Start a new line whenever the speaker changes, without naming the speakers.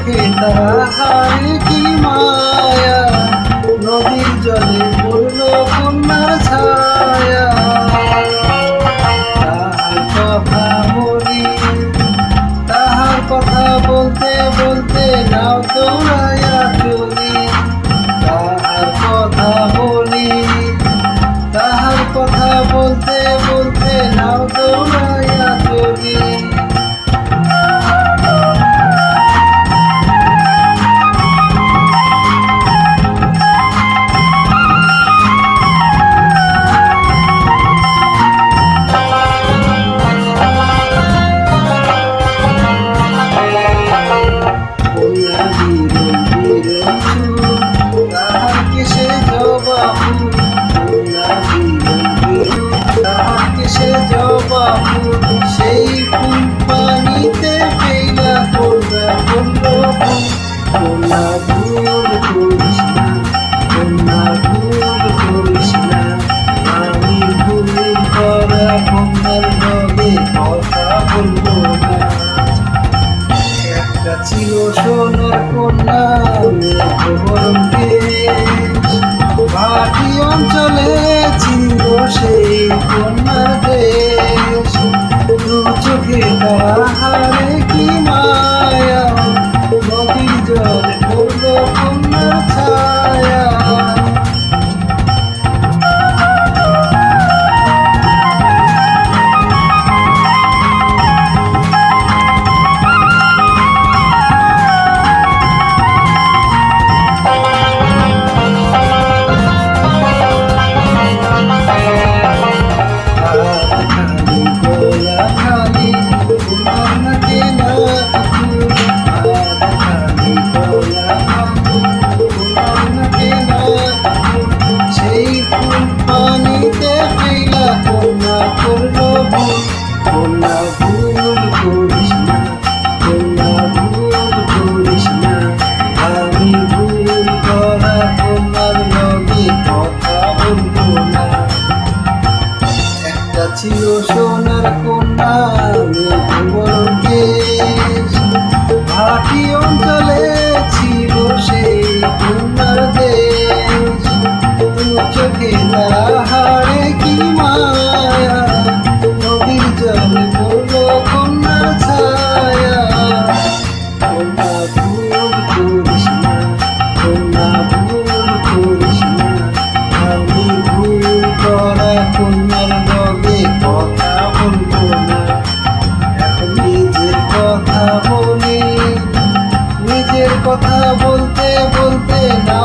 চোখে তাহারে কি মায়া, নদীর জলে পড়ল কন্যার ছায়া। তাহার কথা বলি, তাহার কথা বলতে বলতে নাও দৌড়াইয়া চলি। তাহার কথা বলি, তাহার কথা বলতে বলতে নাও দৌড়াইয়া চলি। সেই ফুল পানিতে ফেলা কন্যা বলল কন্যা ভুল করিস না, কন্যা ভুল করিস না। আমি ভুল করা কন্যার লগে কথা বলব না। একটা ছিল সোনার কন্যা মেঘবরণ দেশ, ভাটি অঞ্চলে ছিল সেই কন্যার দেশ। চোখে তাহারে কি মায়া, নদীর জলে পড়ল কন্যার ছায়া। কন্যা ভুল করিস না, কন্যা ভুল করিস না। আমি ভুল করা কন্যার লগে কথা বলবো না। একটা ছিল সোনার কন্যা মেঘবরণ দেশ, ভাটি অঞ্চলে ছিল সেই কন্যার দেশ। চোখে তাহারে কি মায়া, নদীর জলে পড়ল কন্যার ছায়া। কন্যা ভুল করিস না, কন্যা ভুল করিস না। আমি ভুল করা কন্যার লগে কথা বলবো না। এখন নিজের কথা বলি, নিজের কথা বলতে বলতে না